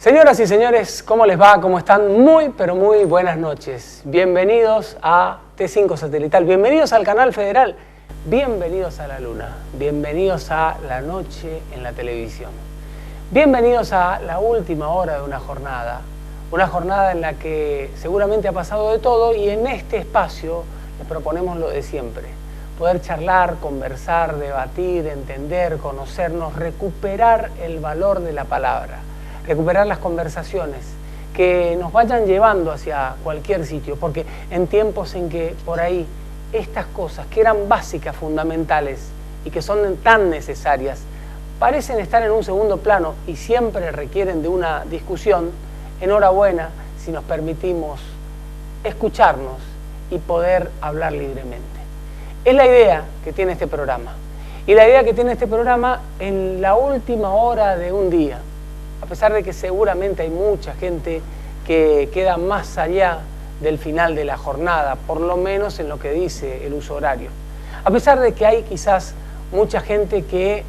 Señoras y señores, ¿cómo les va? ¿Cómo están? Muy, pero muy buenas noches. Bienvenidos a T5 Satelital, bienvenidos al Canal Federal, bienvenidos a la Luna, bienvenidos a la noche en la televisión. Bienvenidos a la última hora de una jornada en la que seguramente ha pasado de todo y en este espacio les proponemos lo de siempre. Poder charlar, conversar, debatir, entender, conocernos, recuperar el valor de la palabra, recuperar las conversaciones que nos vayan llevando hacia cualquier sitio, porque en tiempos en que por ahí estas cosas que eran básicas, fundamentales y que son tan necesarias, parecen estar en un segundo plano y siempre requieren de una discusión. Enhorabuena si nos permitimos escucharnos y poder hablar libremente. Es la idea que tiene este programa. Y la idea que tiene este programa en la última hora de un día, a pesar de que seguramente hay mucha gente que queda más allá del final de la jornada, por lo menos en lo que dice el uso horario. A pesar de que hay quizás mucha gente que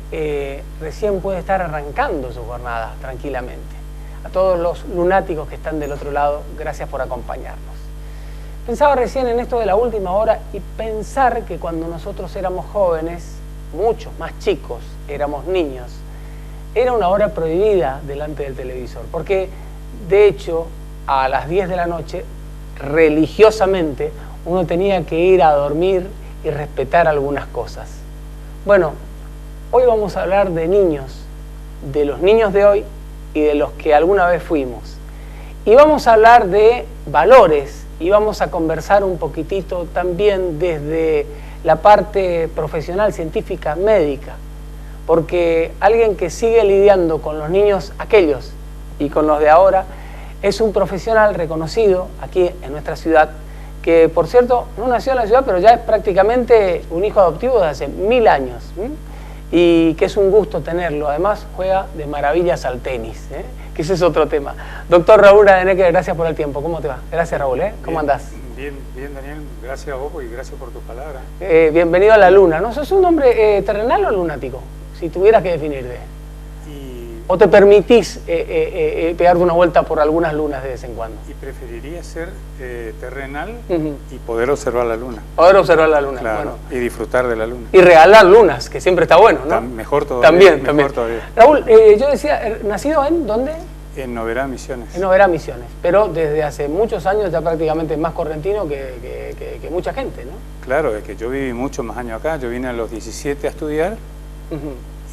recién puede estar arrancando su jornada tranquilamente. A todos los lunáticos que están del otro lado, gracias por acompañarnos. Pensaba recién en esto de la última hora y pensar que cuando nosotros éramos jóvenes, muchos más chicos, éramos niños, era una hora prohibida delante del televisor, porque de hecho a las 10 de la noche, religiosamente, uno tenía que ir a dormir y respetar algunas cosas. Bueno, hoy vamos a hablar de niños, de los niños de hoy y de los que alguna vez fuimos. Y vamos a hablar de valores y vamos a conversar un poquitito también desde la parte profesional, científica, médica. Porque alguien que sigue lidiando con los niños aquellos y con los de ahora es un profesional reconocido aquí en nuestra ciudad, que por cierto no nació en la ciudad, pero ya es prácticamente un hijo adoptivo de hace 1000 años. Y que es un gusto tenerlo. Además juega de maravillas al tenis, que ese es otro tema. Doctor Raúl Adeneque, gracias por el tiempo. ¿Cómo te va? Gracias, Raúl. ¿Cómo andás? Bien, Daniel. Gracias a vos y gracias por tus palabras. Bienvenido a la Luna. ¿No sos un hombre terrenal o lunático? Si tuvieras que definirte. ¿O te permitís pegarte una vuelta por algunas lunas de vez en cuando? Y preferiría ser terrenal y poder observar la luna. Poder observar la luna, claro, bueno. Y disfrutar de la luna. Y regalar lunas, que siempre está bueno, ¿no? Mejor todavía. También. Todavía. Raúl, yo decía, ¿nacido en dónde? En Noverá, Misiones. En Noverá, Misiones. Pero desde hace muchos años ya prácticamente más correntino que mucha gente, ¿no? Claro, es que yo viví muchos más años acá. Yo vine a los 17 a estudiar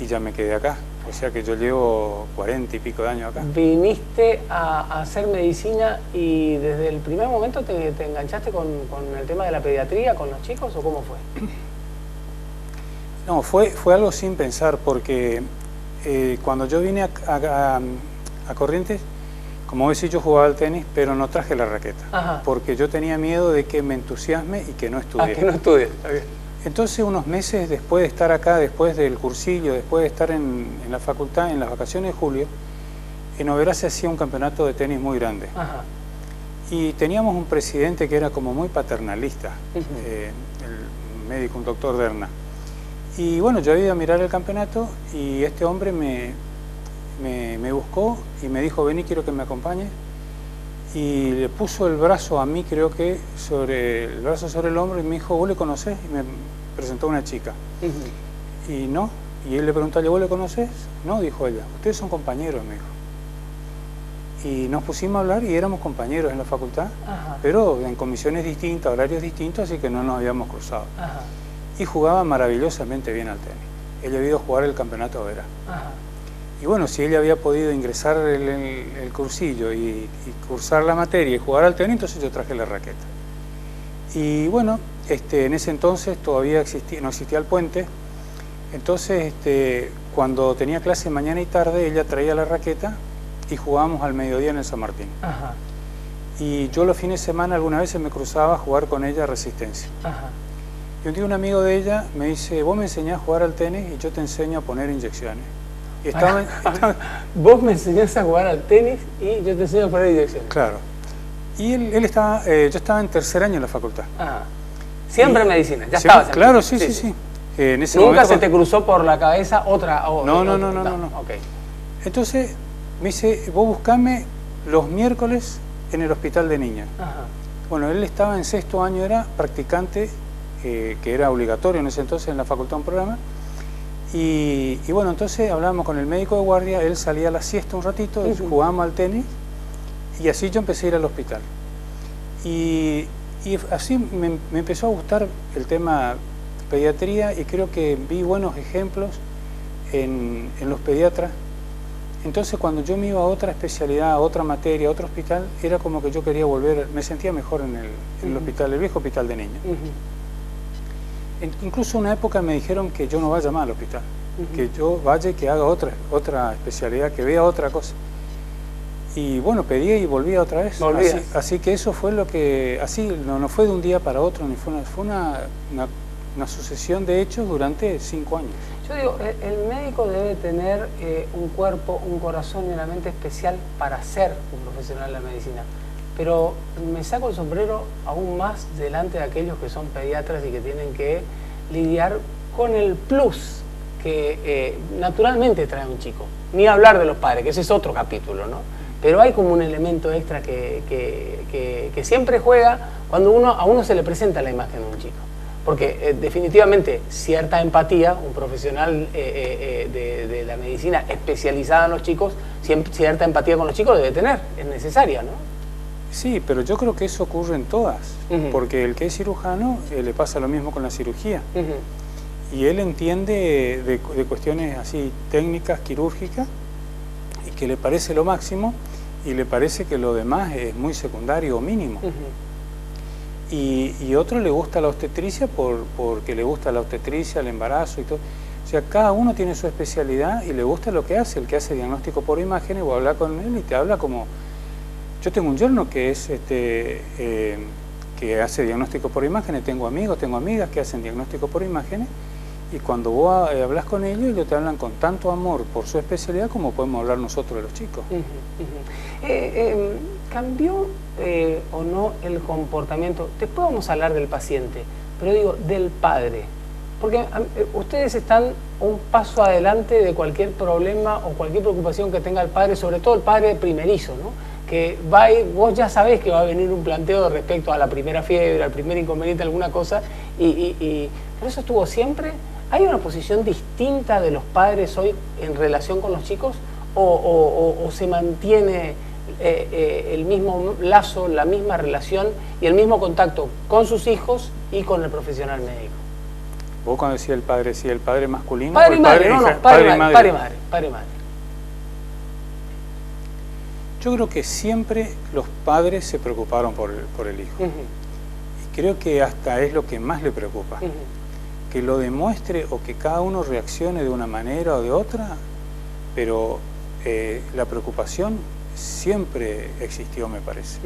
y ya me quedé acá. O sea que yo llevo 40 y pico de años acá. Viniste a hacer medicina y desde el primer momento te enganchaste con el tema de la pediatría, con los chicos, ¿o cómo fue? No, fue algo sin pensar, porque cuando yo vine a Corrientes, como decís, yo jugaba al tenis, pero no traje la raqueta. Ajá. Porque yo tenía miedo de que me entusiasme y que no estudie. Que no estudie, está bien. Entonces, unos meses después de estar acá, después del cursillo, después de estar en la facultad, en las vacaciones de julio, en Noverá se hacía un campeonato de tenis muy grande. Ajá. Y teníamos un presidente que era como muy paternalista, el médico, un doctor Derna. Y bueno, yo había ido a mirar el campeonato y este hombre me buscó y me dijo, vení, quiero que me acompañe. Y le puso el brazo a mí, creo que, sobre el hombro y me dijo, ¿vos le conocés? Y me presentó una chica. Y no, y él le preguntó, ¿vos le conocés? No, dijo ella, ustedes son compañeros, me dijo. Y nos pusimos a hablar y éramos compañeros en la facultad, pero en comisiones distintas, horarios distintos, así que no nos habíamos cruzado. Y jugaba maravillosamente bien al tenis. Él había ido a jugar el campeonato de Vera. Y bueno, si ella había podido ingresar el cursillo y cursar la materia y jugar al tenis, entonces yo traje la raqueta. Y bueno, en ese entonces todavía no existía el puente, entonces cuando tenía clase mañana y tarde, ella traía la raqueta y jugábamos al mediodía en el San Martín. Y yo los fines de semana algunas veces me cruzaba a jugar con ella a resistencia. Y un día un amigo de ella me dice, vos me enseñás a jugar al tenis y yo te enseño a poner inyecciones. Vos me enseñás a jugar al tenis y yo te enseño a poner inyecciones. Claro. Y él estaba, yo estaba en tercer año en la facultad. Siempre en medicina, ya estabas en claro, sí. ¿Nunca se te cruzó por la cabeza otra? No. Okay. Entonces, Me dice, vos buscame los miércoles en el hospital de niños. Ajá. Bueno, él estaba en 6º año, era practicante, que era obligatorio en ese entonces en la facultad un programa. Y bueno, entonces hablábamos con el médico de guardia, él salía a la siesta un ratito, jugábamos al tenis, y así yo empecé a ir al hospital. Y así me empezó a gustar el tema pediatría, y creo que vi buenos ejemplos en los pediatras. Entonces cuando yo me iba a otra especialidad, a otra materia, a otro hospital, era como que yo quería volver, me sentía mejor en el hospital, el viejo hospital de niños. Incluso una época me dijeron que yo no vaya más al hospital, que yo vaya y que haga otra especialidad, que vea otra cosa. Y bueno, pedí y volvía otra vez. Así que eso fue lo que, así no fue de un día para otro, ni fue una sucesión de hechos durante 5 años. Yo digo, el médico debe tener un cuerpo, un corazón y una mente especial para ser un profesional de la medicina. Pero me saco el sombrero aún más delante de aquellos que son pediatras y que tienen que lidiar con el plus que naturalmente trae un chico. Ni hablar de los padres, que ese es otro capítulo, ¿no? Pero hay como un elemento extra que siempre juega cuando a uno se le presenta la imagen de un chico. Porque definitivamente cierta empatía, un profesional de la medicina especializada en los chicos, cierta empatía con los chicos debe tener, es necesaria, ¿no? Sí, pero yo creo que eso ocurre en todas, porque el que es cirujano le pasa lo mismo con la cirugía. Y él entiende de cuestiones así técnicas, quirúrgicas, y que le parece lo máximo, y le parece que lo demás es muy secundario o mínimo. Y otro le gusta la obstetricia porque le gusta la obstetricia, el embarazo y todo. O sea, cada uno tiene su especialidad y le gusta lo que hace. El que hace diagnóstico por imágenes, voy a hablar con él y te habla como... Yo tengo un yerno que es que hace diagnóstico por imágenes, tengo amigos, tengo amigas que hacen diagnóstico por imágenes, y cuando vos hablas con ellos te hablan con tanto amor por su especialidad como podemos hablar nosotros de los chicos. ¿Cambió o no el comportamiento? Después vamos a hablar del paciente, pero digo, del padre. Porque ustedes están un paso adelante de cualquier problema o cualquier preocupación que tenga el padre, sobre todo el padre primerizo, ¿no? Que va a ir, vos ya sabés que va a venir un planteo respecto a la primera fiebre, al primer inconveniente, alguna cosa, pero eso estuvo siempre. ¿Hay una posición distinta de los padres hoy en relación con los chicos o se mantiene el mismo lazo, la misma relación y el mismo contacto con sus hijos y con el profesional médico? Vos cuando decías el padre, ¿sí el padre masculino? Padre y madre, padre y madre. Yo creo que siempre los padres se preocuparon por el hijo. Y creo que hasta es lo que más le preocupa. Que lo demuestre o que cada uno reaccione de una manera o de otra, pero la preocupación siempre existió, me parece.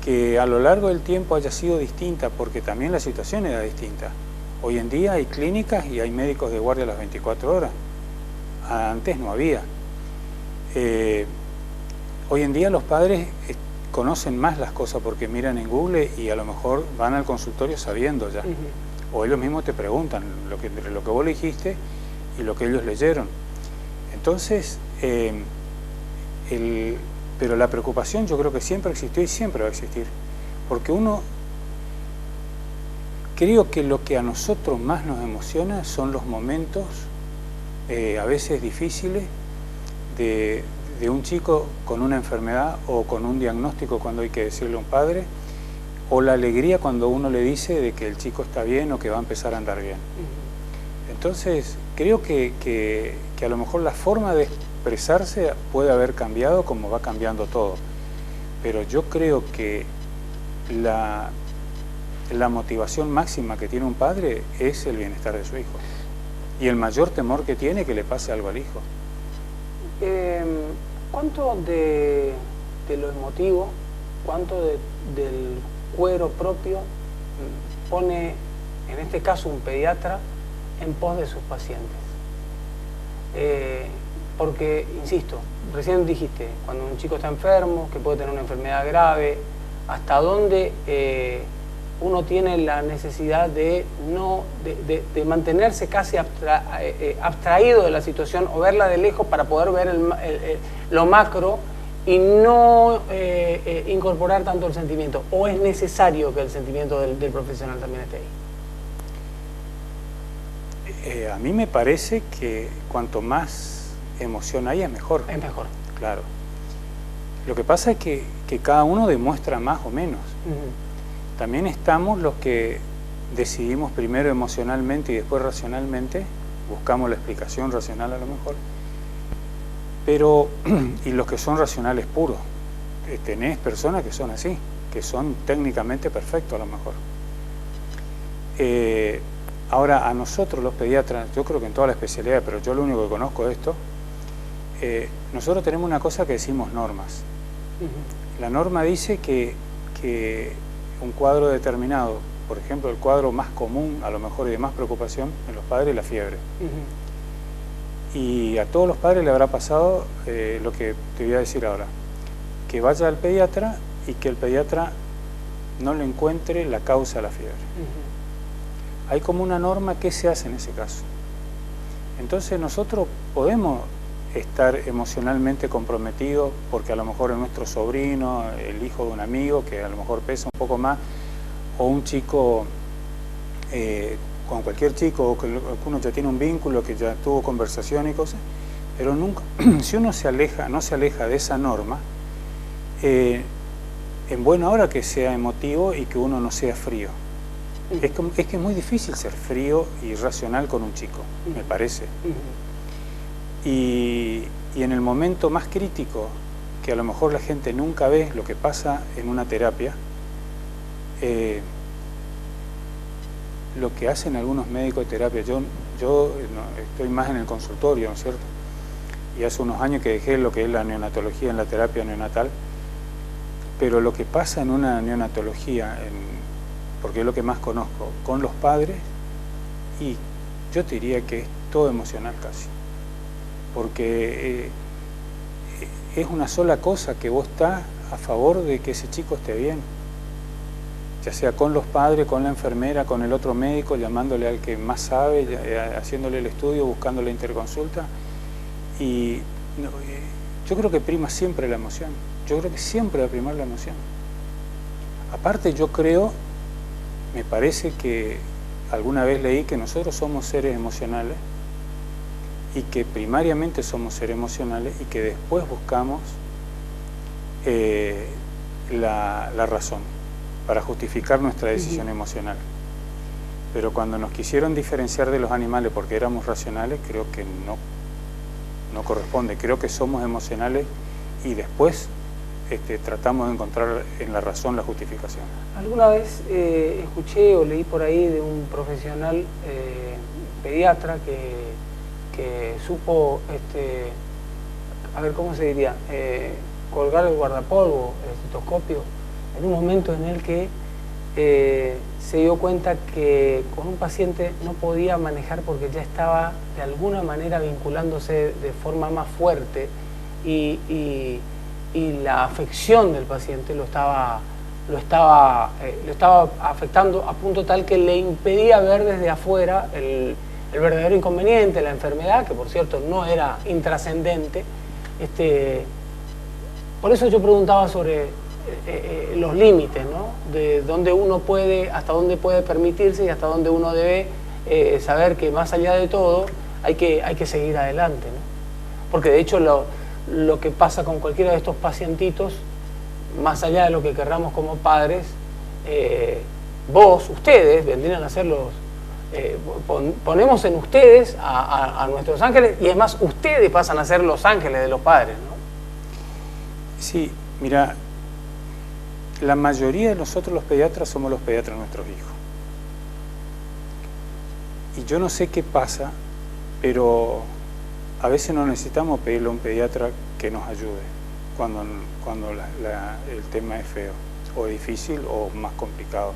Que a lo largo del tiempo haya sido distinta, porque también la situación era distinta. Hoy en día hay clínicas y hay médicos de guardia a las 24 horas. Antes no había. Hoy en día los padres conocen más las cosas porque miran en Google y a lo mejor van al consultorio sabiendo ya. O ellos mismos te preguntan lo que vos le dijiste y lo que ellos leyeron. Entonces, pero la preocupación yo creo que siempre existió y siempre va a existir. Porque creo que lo que a nosotros más nos emociona son los momentos, a veces difíciles, de un chico con una enfermedad o con un diagnóstico cuando hay que decirle a un padre, o la alegría cuando uno le dice de que el chico está bien o que va a empezar a andar bien. Entonces, creo que a lo mejor la forma de expresarse puede haber cambiado como va cambiando todo. Pero yo creo que la motivación máxima que tiene un padre es el bienestar de su hijo. Y el mayor temor que tiene que le pase algo al hijo. ¿Cuánto de lo emotivo, cuánto del cuero propio pone, en este caso, un pediatra en pos de sus pacientes? Porque, insisto, recién dijiste, cuando un chico está enfermo, que puede tener una enfermedad grave, hasta dónde uno tiene la necesidad de mantenerse casi abstraído de la situación o verla de lejos para poder ver lo macro y no incorporar tanto el sentimiento? ¿O es necesario que el sentimiento del profesional también esté ahí? A mí me parece que cuanto más emoción hay es mejor. Es mejor. Claro. Lo que pasa es que cada uno demuestra más o menos. También estamos los que decidimos primero emocionalmente y después racionalmente, buscamos la explicación racional a lo mejor, pero, y los que son racionales puros. Tenés personas que son así, que son técnicamente perfectos a lo mejor. Ahora, a nosotros los pediatras, yo creo que en toda la especialidad, pero yo lo único que conozco de esto, nosotros tenemos una cosa que decimos normas. La norma dice que un cuadro determinado, por ejemplo, el cuadro más común, a lo mejor y de más preocupación en los padres, es la fiebre. Y a todos los padres le habrá pasado lo que te voy a decir ahora, que vaya al pediatra y que el pediatra no le encuentre la causa de la fiebre. Hay como una norma, ¿qué se hace en ese caso? Entonces nosotros podemos estar emocionalmente comprometidos porque a lo mejor es nuestro sobrino, el hijo de un amigo que a lo mejor pesa un poco más, o un chico, con cualquier chico, o que uno ya tiene un vínculo, que ya tuvo conversación y cosas, pero nunca, si uno no se aleja de esa norma, en buena hora que sea emotivo y que uno no sea frío. Es que es muy difícil ser frío y racional con un chico, me parece. Y en el momento más crítico, que a lo mejor la gente nunca ve lo que pasa en una terapia, lo que hacen algunos médicos de terapia, yo estoy más en el consultorio, ¿no es cierto? Y hace unos años que dejé lo que es la neonatología en la terapia neonatal, pero lo que pasa en una neonatología, porque es lo que más conozco, con los padres, y yo te diría que es todo emocional casi. Porque es una sola cosa, que vos estás a favor de que ese chico esté bien, ya sea con los padres, con la enfermera, con el otro médico, llamándole al que más sabe, haciéndole el estudio, buscando la interconsulta. Y yo creo que prima siempre la emoción, yo creo que siempre va a primar la emoción. Aparte yo creo, me parece que alguna vez leí que nosotros somos seres emocionales, y que primariamente somos seres emocionales y que después buscamos la razón para justificar nuestra decisión emocional. Pero cuando nos quisieron diferenciar de los animales porque éramos racionales, creo que no corresponde. Creo que somos emocionales y después tratamos de encontrar en la razón la justificación. Alguna vez escuché o leí por ahí de un profesional pediatra que supo, a ver, ¿cómo se diría? Colgar el guardapolvo, el estetoscopio, en un momento en el que se dio cuenta que con un paciente no podía manejar porque ya estaba de alguna manera vinculándose de forma más fuerte y la afección del paciente lo estaba afectando a punto tal que le impedía ver desde afuera el verdadero inconveniente, la enfermedad, que por cierto no era intrascendente. Por eso yo preguntaba sobre los límites, ¿no? De dónde uno puede, hasta dónde puede permitirse y hasta dónde uno debe saber que más allá de todo hay que seguir adelante, ¿no? Porque de hecho lo que pasa con cualquiera de estos pacientitos, más allá de lo que querramos como padres, ustedes vendrían a ser ponemos en ustedes a nuestros ángeles, y es más, ustedes pasan a ser los ángeles de los padres, ¿no? Sí, mira, la mayoría de nosotros los pediatras somos los pediatras de nuestros hijos. Y yo no sé qué pasa, pero a veces no necesitamos pedirle a un pediatra que nos ayude cuando el tema es feo, o difícil, o más complicado.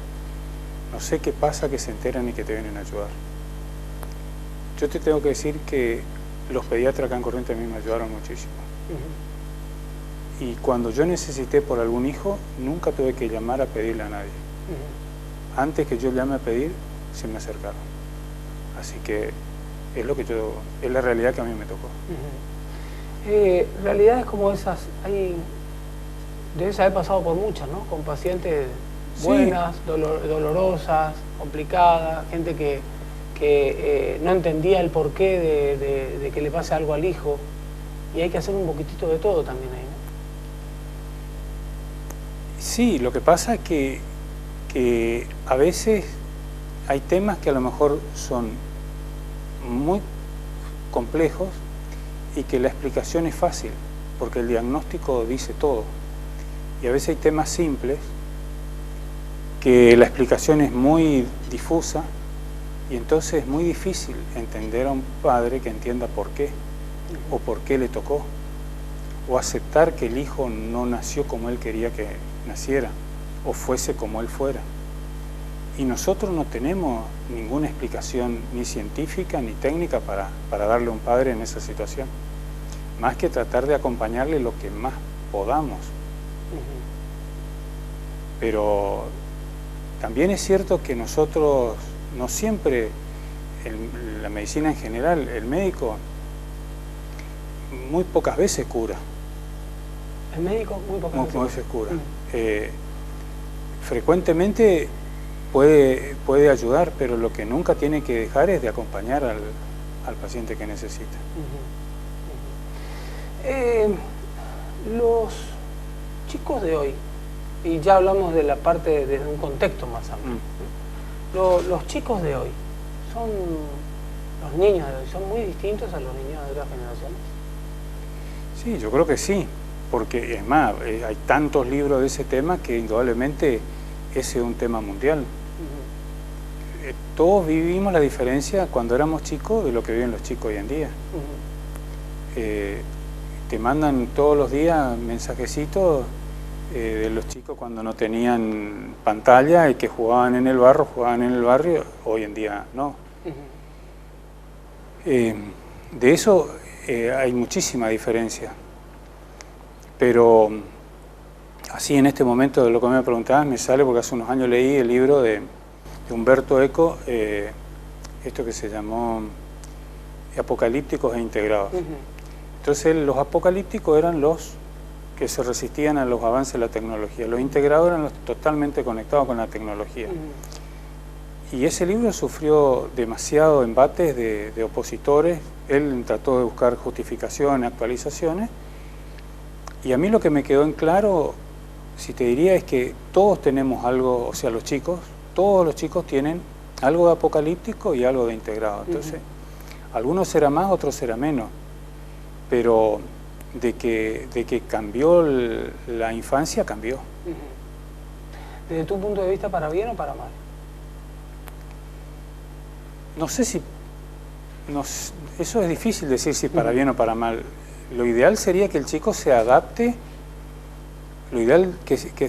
No sé qué pasa, que se enteran y que te vienen a ayudar. Yo te tengo que decir que los pediatras acá en Corrientes a mí me ayudaron muchísimo. Y cuando yo necesité por algún hijo, nunca tuve que llamar a pedirle a nadie. antes que yo llame a pedir, se me acercaron. Así que es la realidad que a mí me tocó. Realidades como esas, debes haber pasado por muchas, ¿no? Con pacientes buenas, sí, dolorosas, complicadas, gente que no entendía el porqué de que le pase algo al hijo, y hay que hacer un poquitito de todo también ahí, ¿no? Sí, lo que pasa es que a veces hay temas que a lo mejor son muy complejos y que la explicación es fácil, porque el diagnóstico dice todo. Y a veces hay temas simples que la explicación es muy difusa y entonces es muy difícil entender a un padre que entienda por qué o por qué le tocó, o aceptar que el hijo no nació como él quería que naciera o fuese como él fuera. Y nosotros no tenemos ninguna explicación ni científica ni técnica para darle a un padre en esa situación, más que tratar de acompañarle lo que más podamos. Pero también es cierto que nosotros, no siempre, la medicina en general, el médico muy pocas veces cura. El médico muy pocas veces cura. Frecuentemente puede ayudar, pero lo que nunca tiene que dejar es de acompañar al paciente que necesita. Los chicos de hoy, y ya hablamos de la parte desde un contexto más amplio, los chicos de hoy, los niños de hoy, ¿son muy distintos a los niños de otras generaciones? Sí, yo creo que sí, porque es más, hay tantos libros de ese tema que indudablemente ese es un tema mundial. Todos vivimos la diferencia cuando éramos chicos de lo que viven los chicos hoy en día. Te mandan todos los días mensajecitos de los chicos cuando no tenían pantalla y que jugaban en el barrio, hoy en día no. De eso hay muchísima diferencia, pero así en este momento de lo que me preguntabas me sale porque hace unos años leí el libro de Humberto Eco, esto que se llamó Apocalípticos e Integrados. Entonces los apocalípticos eran los que se resistían a los avances de la tecnología, los integrados eran los totalmente conectados con la tecnología. Y ese libro sufrió demasiado embates de opositores, él trató de buscar justificaciones, actualizaciones, y a mí lo que me quedó en claro, si te diría, es que todos tenemos algo, o sea, todos los chicos tienen algo de apocalíptico y algo de integrado. Entonces, algunos será más, otros será menos, pero de que cambió la infancia, cambió. ¿Desde tu punto de vista, para bien o para mal? No sé si... eso es difícil decir si para bien o para mal. Lo ideal sería que el chico se adapte,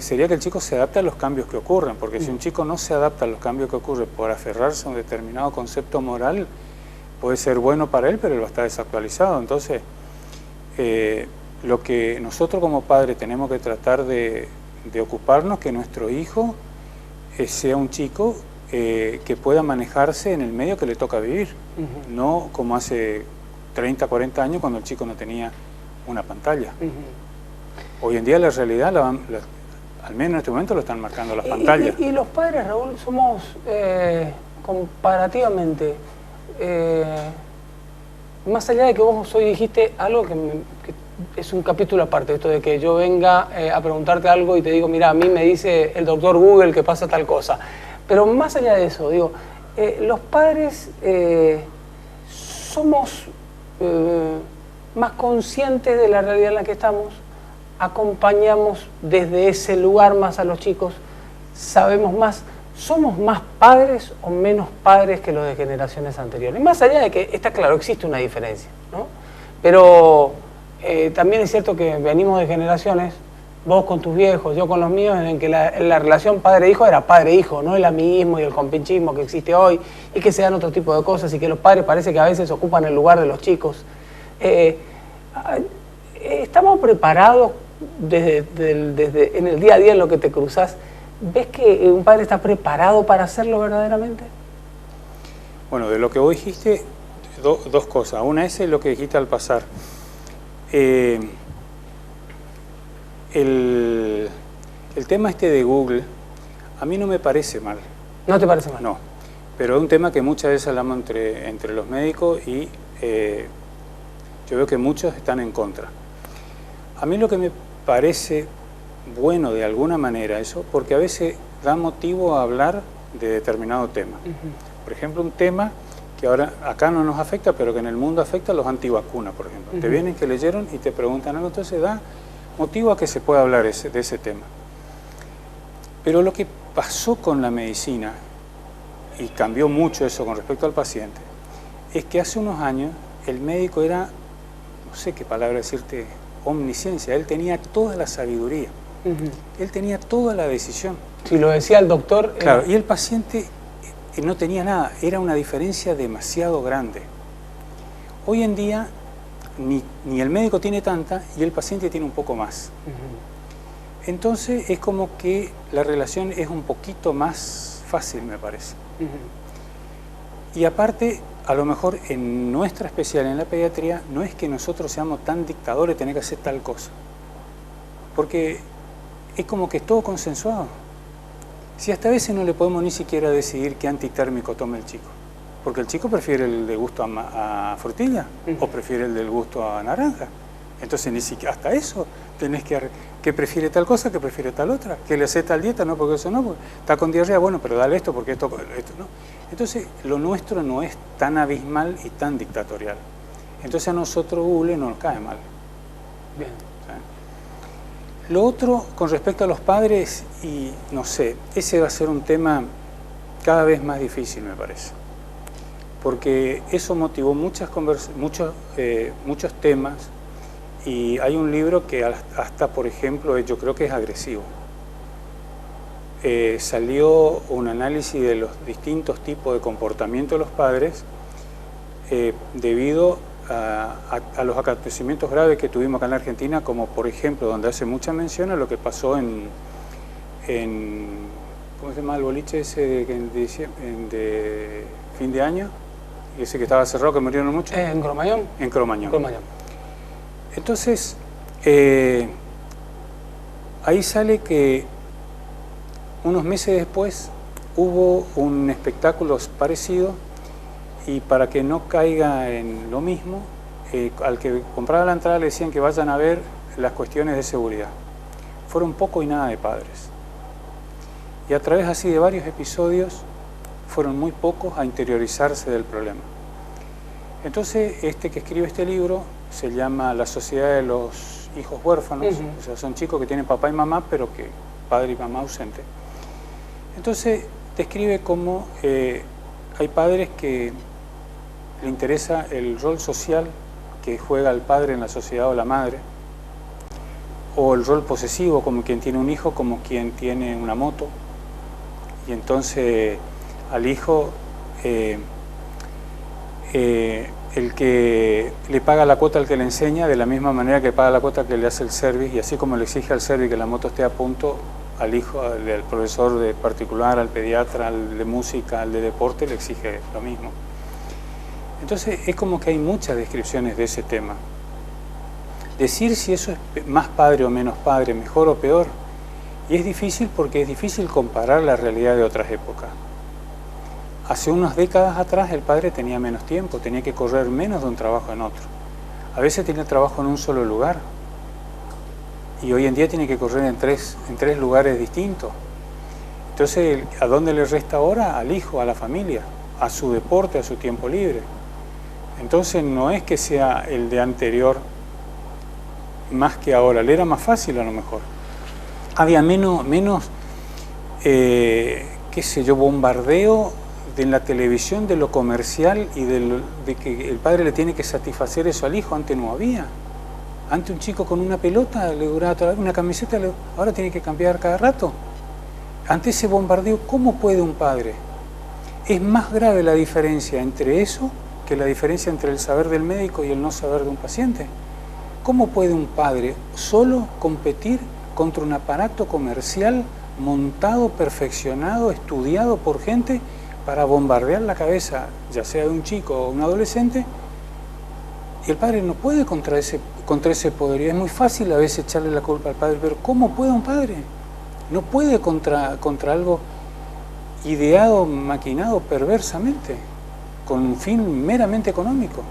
sería que el chico se adapte a los cambios que ocurren, porque si un chico no se adapta a los cambios que ocurren por aferrarse a un determinado concepto moral, puede ser bueno para él, pero él va a estar desactualizado. Entonces, lo que nosotros como padres tenemos que tratar de ocuparnos, que nuestro hijo sea un chico que pueda manejarse en el medio que le toca vivir, no como hace 30, 40 años cuando el chico no tenía una pantalla. Hoy en día la realidad, al menos en este momento, lo están marcando las pantallas. Y los padres, Raúl, somos comparativamente, más allá de que vos hoy dijiste algo que es un capítulo aparte, esto de que yo venga a preguntarte algo y te digo, mira, a mí me dice el doctor Google que pasa tal cosa. Pero más allá de eso, digo, los padres somos más conscientes de la realidad en la que estamos, acompañamos desde ese lugar más a los chicos, sabemos más, somos más padres o menos padres que los de generaciones anteriores. Más allá de que, está claro, existe una diferencia, ¿no? Pero también es cierto que venimos de generaciones, vos con tus viejos, yo con los míos, en que la relación padre-hijo era padre-hijo, no el amiguismo y el compinchismo que existe hoy, y que se dan otro tipo de cosas, y que los padres parece que a veces ocupan el lugar de los chicos. ¿Estamos preparados desde en el día a día en lo que te cruzás ¿Ves que un padre está preparado para hacerlo verdaderamente? Bueno, de lo que vos dijiste, dos cosas. Una es lo que dijiste al pasar. El tema de Google, a mí no me parece mal. ¿No te parece mal? No, pero es un tema que muchas veces hablamos entre los médicos y yo veo que muchos están en contra. A mí lo que me parece bueno de alguna manera eso, porque a veces da motivo a hablar de determinado tema. Por ejemplo, un tema que ahora acá no nos afecta, pero que en el mundo afecta a los antivacunas, por ejemplo. Te vienen que leyeron y te preguntan algo, entonces da motivo a que se pueda hablar de ese tema. Pero lo que pasó con la medicina, y cambió mucho eso con respecto al paciente, es que hace unos años el médico era, no sé qué palabra decirte, omnisciencia. Él tenía toda la sabiduría, él tenía toda la decisión. Si lo decía el doctor... Claro, y el paciente no tenía nada, era una diferencia demasiado grande. Hoy en día ni el médico tiene tanta y el paciente tiene un poco más. Entonces es como que la relación es un poquito más fácil, me parece. Y aparte, a lo mejor en nuestra especialidad, en la pediatría, no es que nosotros seamos tan dictadores de tener que hacer tal cosa. Porque es como que es todo consensuado. Si hasta a veces no le podemos ni siquiera decidir qué antitérmico tome el chico. Porque el chico prefiere el de gusto a frutilla o prefiere el del gusto a naranja. Entonces ni siquiera hasta eso tenés que prefiere tal cosa, que prefiere tal otra, que le hace tal dieta, no, porque eso no, porque está con diarrea, bueno, pero dale esto porque esto no. Entonces lo nuestro no es tan abismal y tan dictatorial. Entonces a nosotros Google no nos cae mal. Bien. Lo otro, con respecto a los padres, y no sé, ese va a ser un tema cada vez más difícil, me parece. Porque eso motivó muchos temas, y hay un libro que hasta, por ejemplo, yo creo que es agresivo. Salió un análisis de los distintos tipos de comportamiento de los padres debido a los acontecimientos graves que tuvimos acá en la Argentina, como por ejemplo, donde hace mucha mención a lo que pasó en ¿cómo se llama el boliche ese de fin de año? Ese que estaba cerrado, que murieron muchos. ¿En Cromañón? En Cromañón. Entonces, ahí sale que unos meses después hubo un espectáculo parecido, y para que no caiga en lo mismo, al que compraba la entrada le decían que vayan a ver las cuestiones de seguridad. Fueron poco y nada de padres. Y a través así de varios episodios, fueron muy pocos a interiorizarse del problema. Entonces, que escribe este libro se llama La Sociedad de los Hijos Huérfanos. O sea, son chicos que tienen papá y mamá, pero que padre y mamá ausente. Entonces, describe cómo hay padres que le interesa el rol social que juega el padre en la sociedad o la madre, o el rol posesivo, como quien tiene un hijo, como quien tiene una moto, y entonces al hijo el que le paga la cuota al que le enseña, de la misma manera que paga la cuota que le hace el service, y así como le exige al service que la moto esté a punto, al hijo, al profesor de particular, al pediatra, al de música, al de deporte, le exige lo mismo. Entonces es como que hay muchas descripciones de ese tema. Decir si eso es más padre o menos padre, mejor o peor, y es difícil porque es difícil comparar la realidad de otras épocas. Hace unas décadas atrás el padre tenía menos tiempo, tenía que correr menos de un trabajo en otro. A veces tenía trabajo en un solo lugar, y hoy en día tiene que correr en tres lugares distintos. Entonces, ¿a dónde le resta ahora? Al hijo, a la familia, a su deporte, a su tiempo libre. Entonces no es que sea el de anterior más que ahora, le era más fácil a lo mejor. Había menos qué sé yo, bombardeo en la televisión de lo comercial y de que el padre le tiene que satisfacer eso al hijo. Antes no había. Antes un chico con una pelota le duraba toda una camiseta, ahora tiene que cambiar cada rato. Ante ese bombardeo, ¿cómo puede un padre? Es más grave la diferencia entre eso que la diferencia entre el saber del médico y el no saber de un paciente. ¿Cómo puede un padre solo competir contra un aparato comercial montado, perfeccionado, estudiado por gente para bombardear la cabeza, ya sea de un chico o un adolescente, y el padre no puede contra ese poder. Y es muy fácil a veces echarle la culpa al padre, pero ¿cómo puede un padre? No puede contra algo ideado, maquinado perversamente, con un fin meramente económico.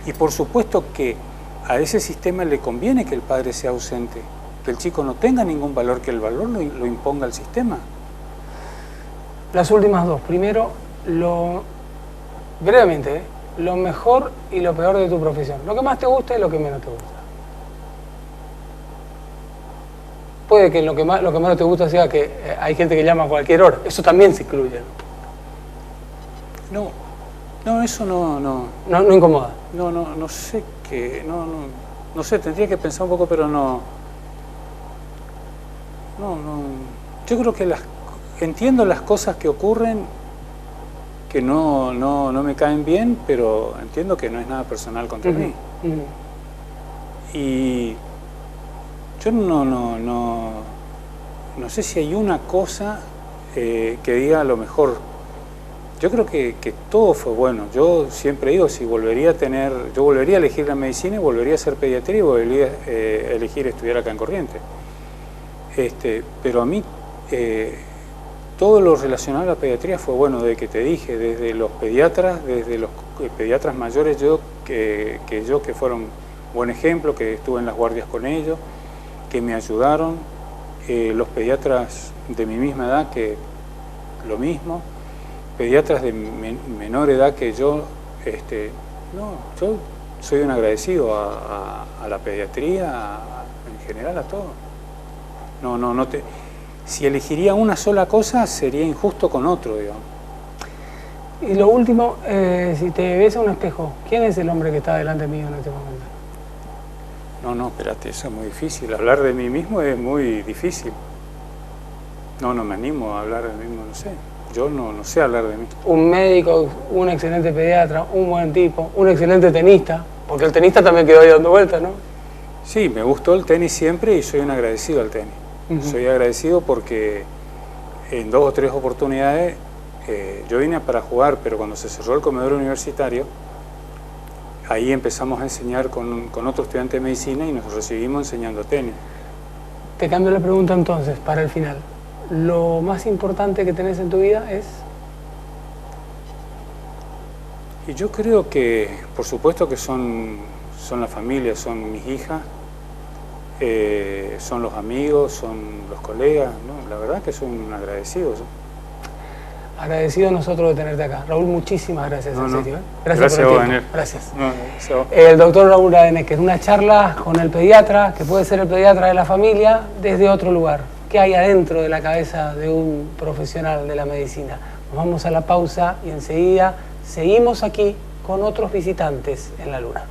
Y por supuesto que a ese sistema le conviene que el padre sea ausente, que el chico no tenga ningún valor, que el valor lo imponga el sistema. Las últimas dos. Primero, brevemente, lo mejor y lo peor de tu profesión. Lo que más te gusta y lo que menos te gusta. Puede que lo que menos te gusta sea que hay gente que llama a cualquier hora. Eso también se incluye. No, eso no. No incomoda. No sé qué. No sé, tendría que pensar un poco, pero no. Yo creo que entiendo las cosas que ocurren que no me caen bien, pero entiendo que no es nada personal contra mí. Y yo no sé si hay una cosa que diga a lo mejor. Yo creo que todo fue bueno. Yo siempre digo, yo volvería a elegir la medicina y volvería a hacer pediatría y volvería a elegir estudiar acá en Corrientes. Pero a mí todo lo relacionado a la pediatría fue bueno, desde que te dije, desde los pediatras mayores que fueron buen ejemplo, que estuve en las guardias con ellos, que me ayudaron, los pediatras de mi misma edad, que lo mismo, pediatras de menor edad que yo, yo soy un agradecido a la pediatría, en general a todo. Si elegiría una sola cosa, sería injusto con otro, digamos. Y lo último, si te ves a un espejo, ¿quién es el hombre que está delante mío en este momento? No, espérate, eso es muy difícil. Hablar de mí mismo es muy difícil. No me animo a hablar de mí mismo, no sé. Yo no sé hablar de mí. Un médico, un excelente pediatra, un buen tipo, un excelente tenista, porque el tenista también quedó ahí dando vueltas, ¿no? Sí, me gustó el tenis siempre y soy un agradecido al tenis. Soy agradecido porque en 2 o 3 oportunidades yo vine para jugar, pero cuando se cerró el comedor universitario, ahí empezamos a enseñar con otro estudiante de medicina y nos recibimos enseñando tenis. Te cambio la pregunta entonces, para el final. ¿Lo más importante que tenés en tu vida es? Y yo creo que, por supuesto que son la familia, son mis hijas, son los amigos, son los colegas, ¿no? La verdad que soy un agradecido. Agradecido nosotros de tenerte acá. Raúl, muchísimas gracias, en serio. Gracias por el tiempo. Daniel. Gracias. Gracias a vos. El doctor Raúl Adenecker, una charla con el pediatra, que puede ser el pediatra de la familia, desde otro lugar. ¿Qué hay adentro de la cabeza de un profesional de la medicina? Nos vamos a la pausa y enseguida seguimos aquí con otros visitantes en la Luna.